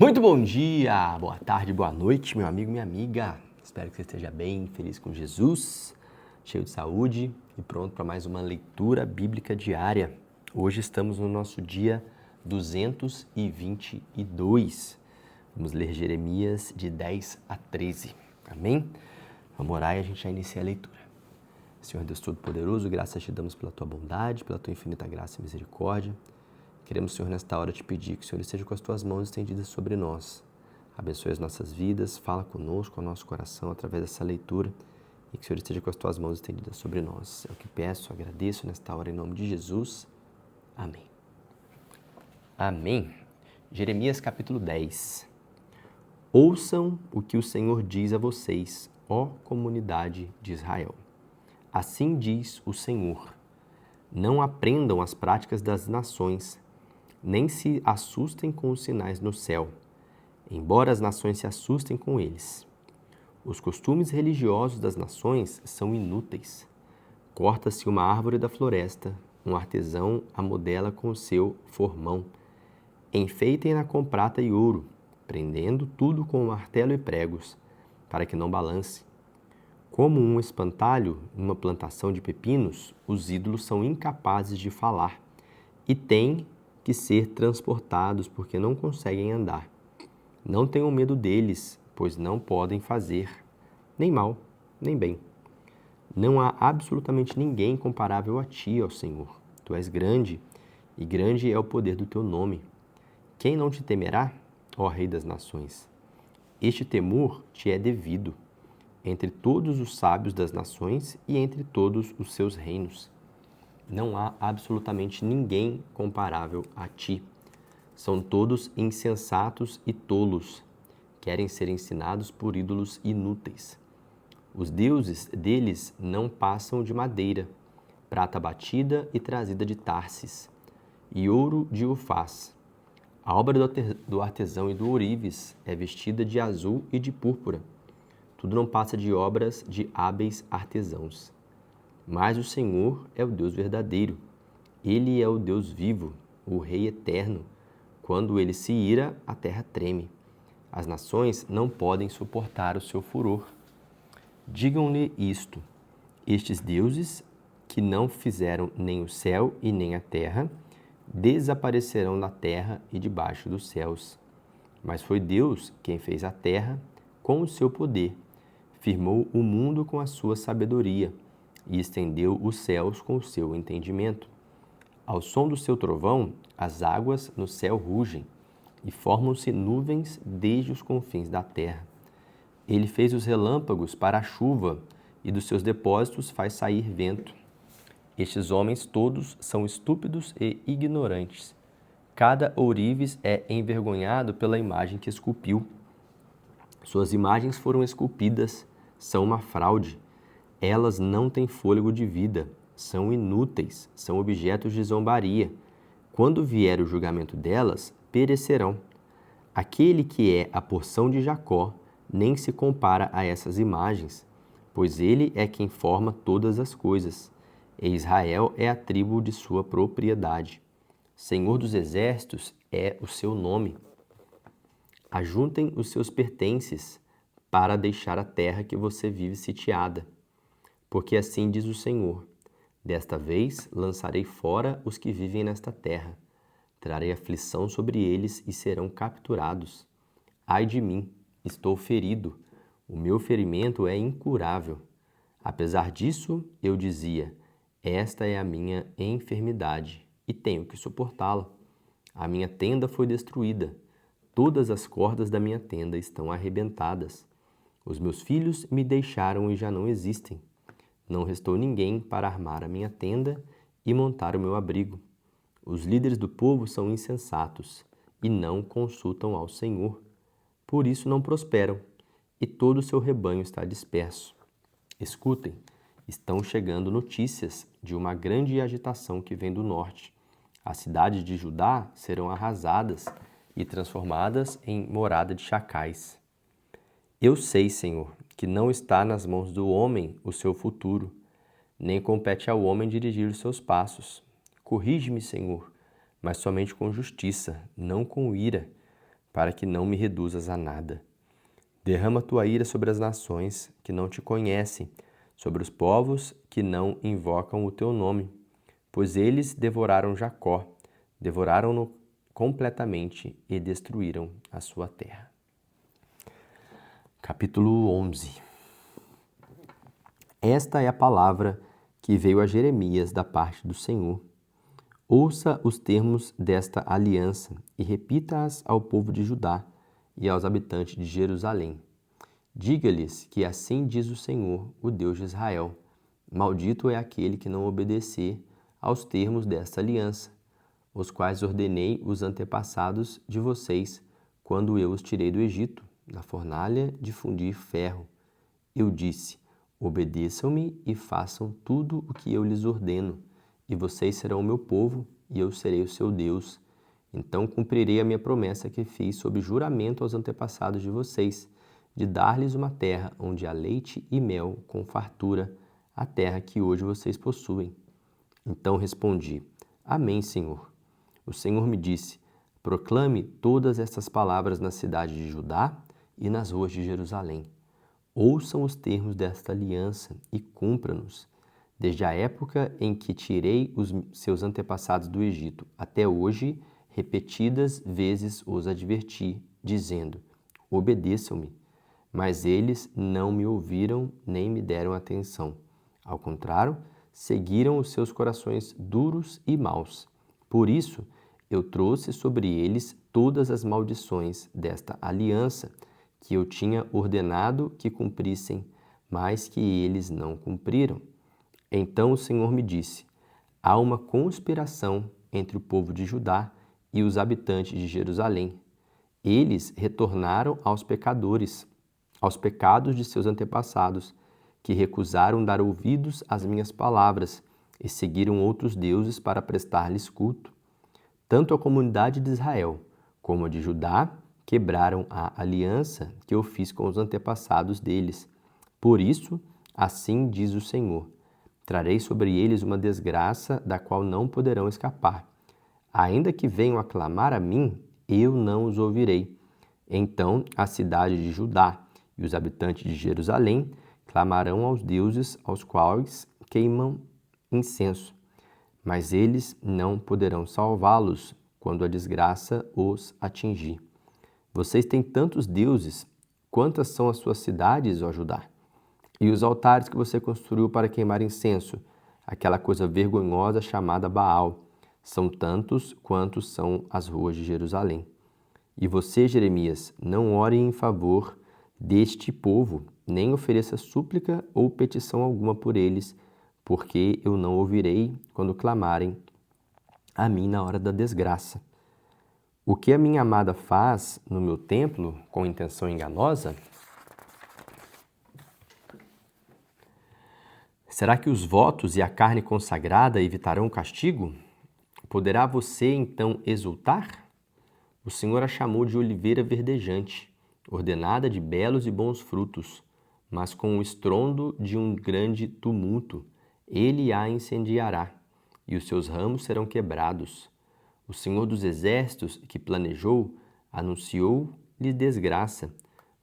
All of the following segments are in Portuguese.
Muito bom dia, boa tarde, boa noite, meu amigo, minha amiga. Espero que você esteja bem, feliz com Jesus, cheio de saúde e pronto para mais uma leitura bíblica diária. Hoje estamos no nosso dia 222. Vamos ler Jeremias de 10 a 13. Amém? Vamos orar e a gente já inicia a leitura. Senhor Deus Todo-Poderoso, graças te damos pela tua bondade, pela tua infinita graça e misericórdia. Queremos, Senhor, nesta hora te pedir que o Senhor esteja com as tuas mãos estendidas sobre nós. Abençoe as nossas vidas, fala conosco, ao nosso coração, através dessa leitura, e que o Senhor esteja com as tuas mãos estendidas sobre nós. É o que peço, agradeço nesta hora, em nome de Jesus. Amém. Amém. Jeremias capítulo 10. Ouçam o que o Senhor diz a vocês, ó comunidade de Israel. Assim diz o Senhor: não aprendam as práticas das nações, nem se assustem com os sinais no céu, embora as nações se assustem com eles. Os costumes religiosos das nações são inúteis. Corta-se uma árvore da floresta, um artesão a modela com o seu formão. Enfeitem-na com prata e ouro, prendendo tudo com martelo e pregos, para que não balance. Como um espantalho numa plantação de pepinos, os ídolos são incapazes de falar e têm que ser transportados porque não conseguem andar. Não tenham medo deles, pois não podem fazer nem mal, nem bem. Não há absolutamente ninguém comparável a ti, ó Senhor. Tu és grande, e grande é o poder do teu nome. Quem não te temerá, ó Rei das Nações? Este temor te é devido entre todos os sábios das nações e entre todos os seus reinos. Não há absolutamente ninguém comparável a ti. São todos insensatos e tolos. Querem ser ensinados por ídolos inúteis. Os deuses deles não passam de madeira, prata batida e trazida de Tarsis, e ouro de Ufaz. A obra do artesão e do ourives é vestida de azul e de púrpura. Tudo não passa de obras de hábeis artesãos. Mas o Senhor é o Deus verdadeiro. Ele é o Deus vivo, o Rei eterno. Quando ele se ira, a terra treme. As nações não podem suportar o seu furor. Digam-lhe isto: estes deuses, que não fizeram nem o céu e nem a terra, desaparecerão da terra e debaixo dos céus. Mas foi Deus quem fez a terra com o seu poder, firmou o mundo com a sua sabedoria e estendeu os céus com o seu entendimento. Ao som do seu trovão, as águas no céu rugem e formam-se nuvens desde os confins da terra. Ele fez os relâmpagos para a chuva e dos seus depósitos faz sair vento. Estes homens todos são estúpidos e ignorantes. Cada ourives é envergonhado pela imagem que esculpiu. Suas imagens foram esculpidas, são uma fraude. Elas não têm fôlego de vida, são inúteis, são objetos de zombaria. Quando vier o julgamento delas, perecerão. Aquele que é a porção de Jacó nem se compara a essas imagens, pois ele é quem forma todas as coisas, e Israel é a tribo de sua propriedade. Senhor dos exércitos é o seu nome. Ajuntem os seus pertences para deixar a terra que você vive sitiada. Porque assim diz o Senhor: desta vez lançarei fora os que vivem nesta terra. Trarei aflição sobre eles e serão capturados. Ai de mim, estou ferido. O meu ferimento é incurável. Apesar disso, eu dizia: esta é a minha enfermidade e tenho que suportá-la. A minha tenda foi destruída. Todas as cordas da minha tenda estão arrebentadas. Os meus filhos me deixaram e já não existem. Não restou ninguém para armar a minha tenda e montar o meu abrigo. Os líderes do povo são insensatos e não consultam ao Senhor. Por isso não prosperam, e todo o seu rebanho está disperso. Escutem, estão chegando notícias de uma grande agitação que vem do norte. As cidades de Judá serão arrasadas e transformadas em morada de chacais. Eu sei, Senhor, que não está nas mãos do homem o seu futuro, nem compete ao homem dirigir os seus passos. Corrige-me, Senhor, mas somente com justiça, não com ira. para que não me reduzas a nada. Derrama tua ira sobre as nações que não te conhecem, sobre os povos que não invocam o teu nome, pois eles devoraram Jacó, devoraram-no completamente e destruíram a sua terra. Capítulo 11. Esta é a palavra que veio a Jeremias da parte do Senhor. Ouça os termos desta aliança e repita-as ao povo de Judá e aos habitantes de Jerusalém. Diga-lhes que assim diz o Senhor, o Deus de Israel: maldito é aquele que não obedecer aos termos desta aliança, os quais ordenei os antepassados de vocês quando eu os tirei do Egito, da fornalha de fundir ferro. Eu disse: obedeçam-me e façam tudo o que eu lhes ordeno, e vocês serão o meu povo, e eu serei o seu Deus. Então cumprirei a minha promessa que fiz sob juramento aos antepassados de vocês, de dar-lhes uma terra onde há leite e mel com fartura, a terra que hoje vocês possuem. Então respondi: Amém, Senhor. O Senhor me disse: proclame todas estas palavras na cidade de Judá e nas ruas de Jerusalém. Ouçam os termos desta aliança e cumpra-nos. Desde a época em que tirei os seus antepassados do Egito até hoje, repetidas vezes os adverti, dizendo: obedeçam-me. Mas eles não me ouviram nem me deram atenção. Ao contrário, seguiram os seus corações duros e maus. Por isso, eu trouxe sobre eles todas as maldições desta aliança que eu tinha ordenado que cumprissem, mas que eles não cumpriram. Então o Senhor me disse: há uma conspiração entre o povo de Judá e os habitantes de Jerusalém. Eles retornaram aos pecadores, aos pecados de seus antepassados, que recusaram dar ouvidos às minhas palavras e seguiram outros deuses para prestar-lhes culto. Tanto a comunidade de Israel como a de Judá quebraram a aliança que eu fiz com os antepassados deles. Por isso, assim diz o Senhor: trarei sobre eles uma desgraça da qual não poderão escapar. Ainda que venham a clamar a mim, eu não os ouvirei. Então a cidade de Judá e os habitantes de Jerusalém clamarão aos deuses aos quais queimam incenso, mas eles não poderão salvá-los quando a desgraça os atingir. Vocês têm tantos deuses, quantas são as suas cidades, ó Judá? E os altares que você construiu para queimar incenso, aquela coisa vergonhosa chamada Baal, são tantos quantos são as ruas de Jerusalém. E você, Jeremias, não ore em favor deste povo, nem ofereça súplica ou petição alguma por eles, porque eu não ouvirei quando clamarem a mim na hora da desgraça. O que a minha amada faz no meu templo com intenção enganosa? Será que os votos e a carne consagrada evitarão o castigo? Poderá você então exultar? O Senhor a chamou de oliveira verdejante, ordenada de belos e bons frutos, mas com o estrondo de um grande tumulto, ele a incendiará, e os seus ramos serão quebrados. O Senhor dos Exércitos, que planejou, anunciou-lhe desgraça,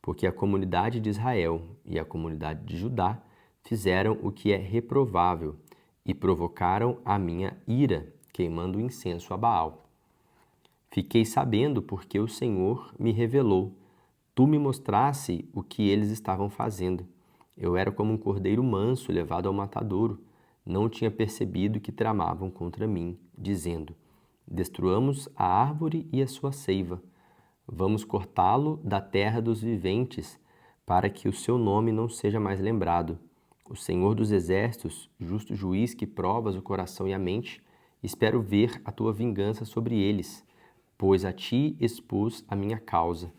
porque a comunidade de Israel e a comunidade de Judá fizeram o que é reprovável e provocaram a minha ira, queimando incenso a Baal. Fiquei sabendo porque o Senhor me revelou. Tu me mostraste o que eles estavam fazendo. Eu era como um cordeiro manso levado ao matadouro. Não tinha percebido que tramavam contra mim, dizendo: destruamos a árvore e a sua seiva. Vamos cortá-lo da terra dos viventes, para que o seu nome não seja mais lembrado. O Senhor dos Exércitos, justo juiz que provas o coração e a mente, espero ver a tua vingança sobre eles, pois a ti expus a minha causa.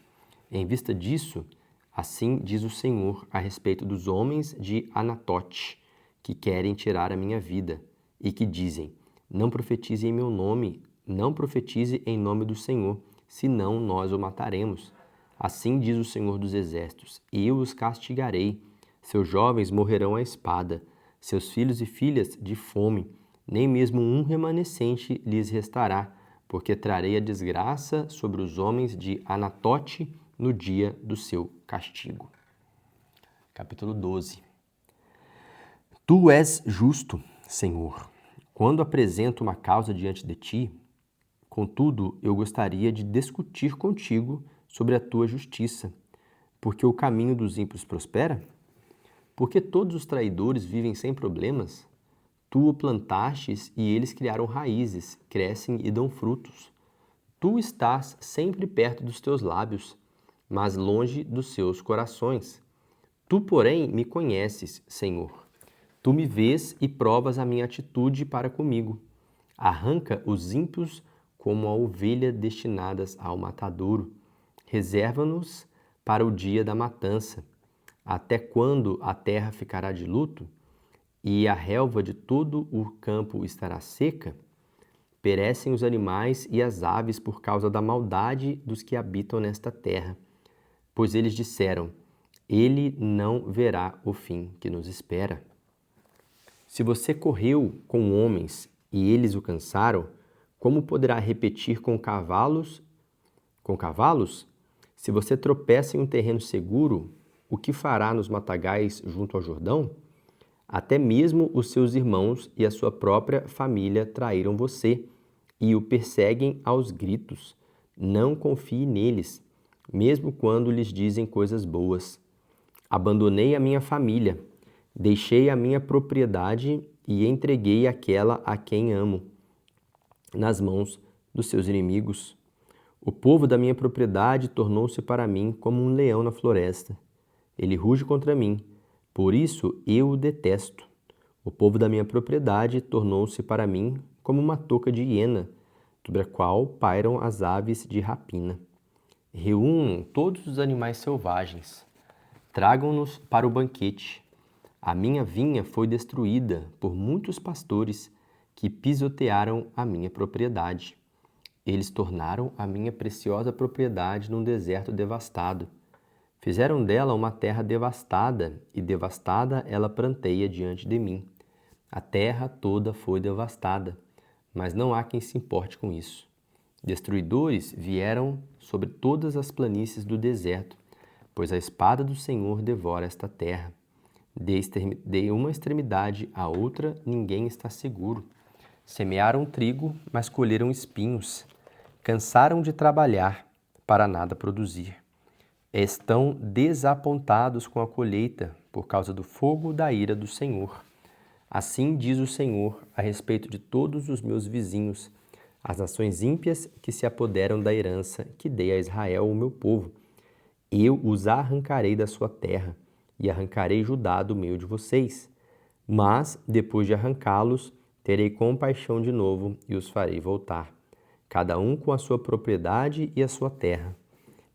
Em vista disso, assim diz o Senhor a respeito dos homens de Anatote, que querem tirar a minha vida, e que dizem: não profetize em meu nome, não profetize em nome do Senhor, senão nós o mataremos. Assim diz o Senhor dos Exércitos: eu os castigarei. Seus jovens morrerão à espada, seus filhos e filhas de fome, nem mesmo um remanescente lhes restará, porque trarei a desgraça sobre os homens de Anatote no dia do seu castigo. Capítulo 12. Tu és justo, Senhor, quando apresento uma causa diante de ti. Contudo, eu gostaria de discutir contigo sobre a tua justiça, porque o caminho dos ímpios prospera? Porque todos os traidores vivem sem problemas? Tu o plantastes e eles criaram raízes, crescem e dão frutos. Tu estás sempre perto dos teus lábios, mas longe dos seus corações. Tu, porém, me conheces, Senhor. Tu me vês e provas a minha atitude para comigo. Arranca os ímpios como a ovelha destinadas ao matadouro. Reserva-nos para o dia da matança. Até quando a terra ficará de luto e a relva de todo o campo estará seca? Perecem os animais e as aves por causa da maldade dos que habitam nesta terra. Pois eles disseram, ele não verá o fim que nos espera. Se você correu com homens e eles o cansaram, como poderá repetir com cavalos? Se você tropeça em um terreno seguro, o que fará nos matagais junto ao Jordão? Até mesmo os seus irmãos e a sua própria família traíram você e o perseguem aos gritos. Não confie neles, mesmo quando lhes dizem coisas boas. Abandonei a minha família, deixei a minha propriedade e entreguei aquela a quem amo, nas mãos dos seus inimigos. O povo da minha propriedade tornou-se para mim como um leão na floresta. Ele ruge contra mim, por isso eu o detesto. O povo da minha propriedade tornou-se para mim como uma touca de hiena, sobre a qual pairam as aves de rapina. Reúnam todos os animais selvagens, tragam-nos para o banquete. A minha vinha foi destruída por muitos pastores que pisotearam a minha propriedade. Eles tornaram a minha preciosa propriedade num deserto devastado. Fizeram dela uma terra devastada, e devastada ela pranteia diante de mim. A terra toda foi devastada, mas não há quem se importe com isso. Destruidores vieram sobre todas as planícies do deserto, pois a espada do Senhor devora esta terra. De uma extremidade à outra, ninguém está seguro. Semearam trigo, mas colheram espinhos. Cansaram de trabalhar para nada produzir. Estão desapontados com a colheita por causa do fogo da ira do Senhor. Assim diz o Senhor a respeito de todos os meus vizinhos, as nações ímpias que se apoderam da herança que dei a Israel, o meu povo. Eu os arrancarei da sua terra e arrancarei Judá do meio de vocês. Mas, depois de arrancá-los, terei compaixão de novo e os farei voltar, cada um com a sua propriedade e a sua terra.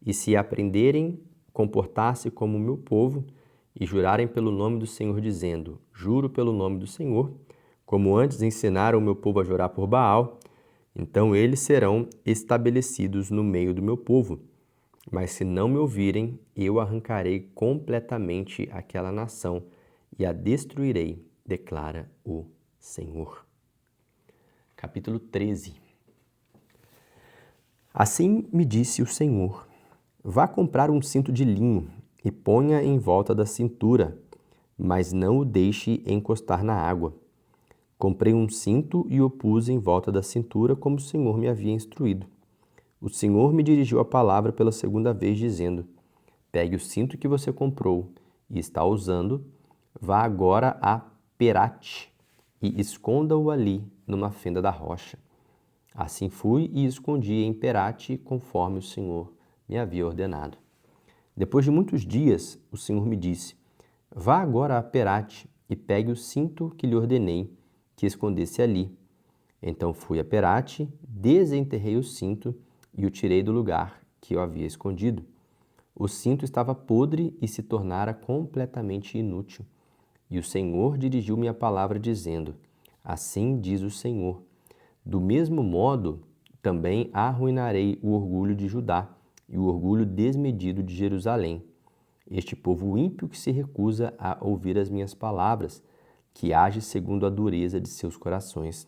E se aprenderem comportar-se como o meu povo e jurarem pelo nome do Senhor, dizendo, juro pelo nome do Senhor, como antes ensinaram o meu povo a jurar por Baal, então eles serão estabelecidos no meio do meu povo. Mas se não me ouvirem, eu arrancarei completamente aquela nação e a destruirei, declara o Senhor. Capítulo 13. Assim me disse o Senhor, vá comprar um cinto de linho e ponha em volta da cintura, mas não o deixe encostar na água. Comprei um cinto e o pus em volta da cintura como o Senhor me havia instruído. O Senhor me dirigiu a palavra pela segunda vez, dizendo, pegue o cinto que você comprou e está usando, vá agora a Perate e esconda-o ali numa fenda da rocha. Assim fui e escondi em Perate conforme o Senhor me havia ordenado. Depois de muitos dias, o Senhor me disse, vá agora a Perate e pegue o cinto que lhe ordenei que escondesse ali. Então fui a Perate, desenterrei o cinto e o tirei do lugar que eu havia escondido. O cinto estava podre e se tornara completamente inútil. E o Senhor dirigiu-me a palavra dizendo, assim diz o Senhor, do mesmo modo também arruinarei o orgulho de Judá e o orgulho desmedido de Jerusalém. Este povo ímpio que se recusa a ouvir as minhas palavras, que age segundo a dureza de seus corações,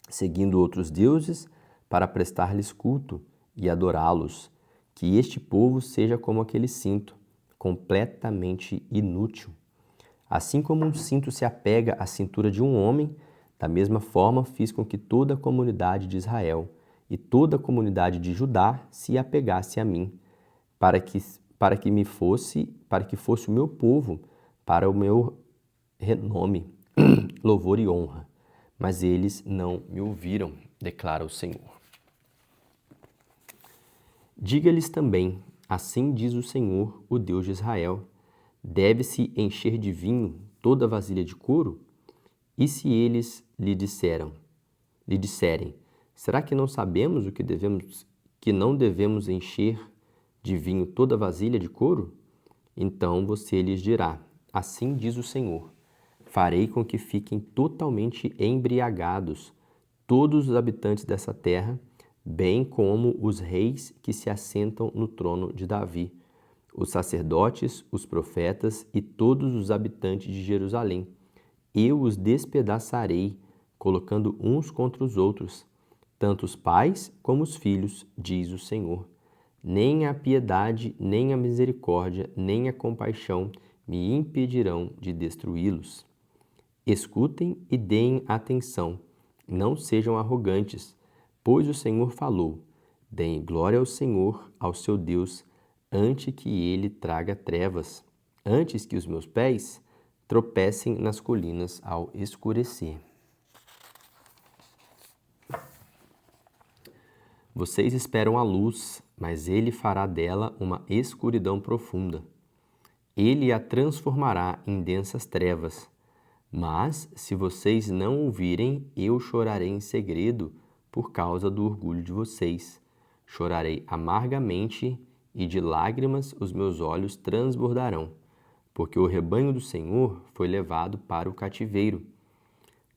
seguindo outros deuses para prestar-lhes culto e adorá-los. Que este povo seja como aquele cinto, completamente inútil. Assim como um cinto se apega à cintura de um homem, da mesma forma fiz com que toda a comunidade de Israel e toda a comunidade de Judá se apegasse a mim, para que fosse o meu povo, para o meu renome, louvor e honra. Mas eles não me ouviram, declara o Senhor. Diga-lhes também, assim diz o Senhor, o Deus de Israel, deve-se encher de vinho toda vasilha de couro? E se eles lhe disserem, será que não sabemos que não devemos encher de vinho toda vasilha de couro? Então você lhes dirá, assim diz o Senhor, farei com que fiquem totalmente embriagados todos os habitantes dessa terra, bem como os reis que se assentam no trono de Davi, os sacerdotes, os profetas e todos os habitantes de Jerusalém. Eu os despedaçarei, colocando uns contra os outros, tanto os pais como os filhos, diz o Senhor. Nem a piedade, nem a misericórdia, nem a compaixão me impedirão de destruí-los. Escutem e deem atenção, não sejam arrogantes, pois o Senhor falou. Deem glória ao Senhor, ao seu Deus, antes que ele traga trevas, antes que os meus pés tropecem nas colinas ao escurecer. Vocês esperam a luz, mas ele fará dela uma escuridão profunda. Ele a transformará em densas trevas. Mas, se vocês não ouvirem, eu chorarei em segredo por causa do orgulho de vocês. Chorarei amargamente e de lágrimas os meus olhos transbordarão, porque o rebanho do Senhor foi levado para o cativeiro.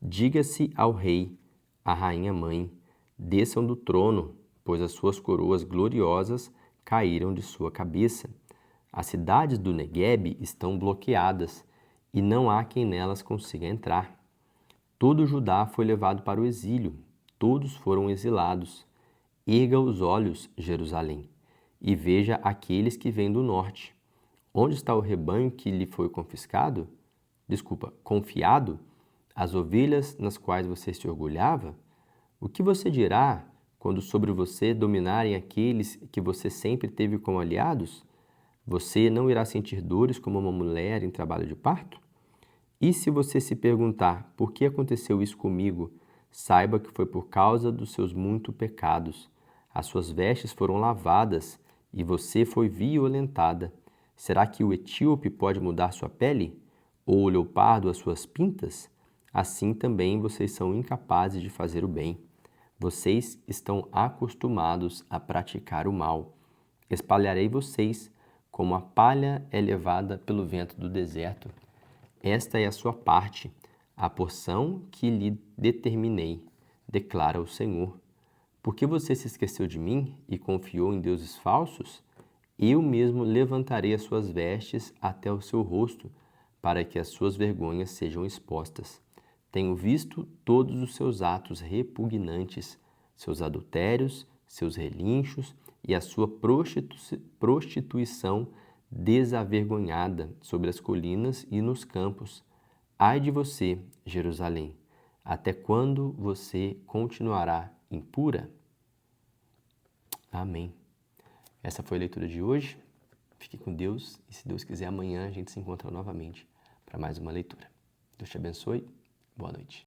Diga-se ao rei, à rainha mãe, desçam do trono, pois as suas coroas gloriosas caíram de sua cabeça. As cidades do Neguebe estão bloqueadas, e não há quem nelas consiga entrar. Todo Judá foi levado para o exílio, todos foram exilados. Erga os olhos, Jerusalém, e veja aqueles que vêm do norte. Onde está o rebanho que lhe foi confiado? As ovelhas nas quais você se orgulhava? O que você dirá quando sobre você dominarem aqueles que você sempre teve como aliados? Você não irá sentir dores como uma mulher em trabalho de parto? E se você se perguntar por que aconteceu isso comigo, saiba que foi por causa dos seus muitos pecados. As suas vestes foram lavadas e você foi violentada. Será que o etíope pode mudar sua pele? Ou o leopardo as suas pintas? Assim também vocês são incapazes de fazer o bem. Vocês estão acostumados a praticar o mal. Espalharei vocês como a palha é levada pelo vento do deserto. Esta é a sua parte, a porção que lhe determinei, declara o Senhor. Porque você se esqueceu de mim e confiou em deuses falsos? Eu mesmo levantarei as suas vestes até o seu rosto, para que as suas vergonhas sejam expostas. Tenho visto todos os seus atos repugnantes, seus adultérios, seus relinchos e a sua prostituição desavergonhada sobre as colinas e nos campos. Ai de você, Jerusalém! Até quando você continuará impura? Amém. Essa foi a leitura de hoje. Fique com Deus e, se Deus quiser, amanhã a gente se encontra novamente para mais uma leitura. Deus te abençoe. Boa noite.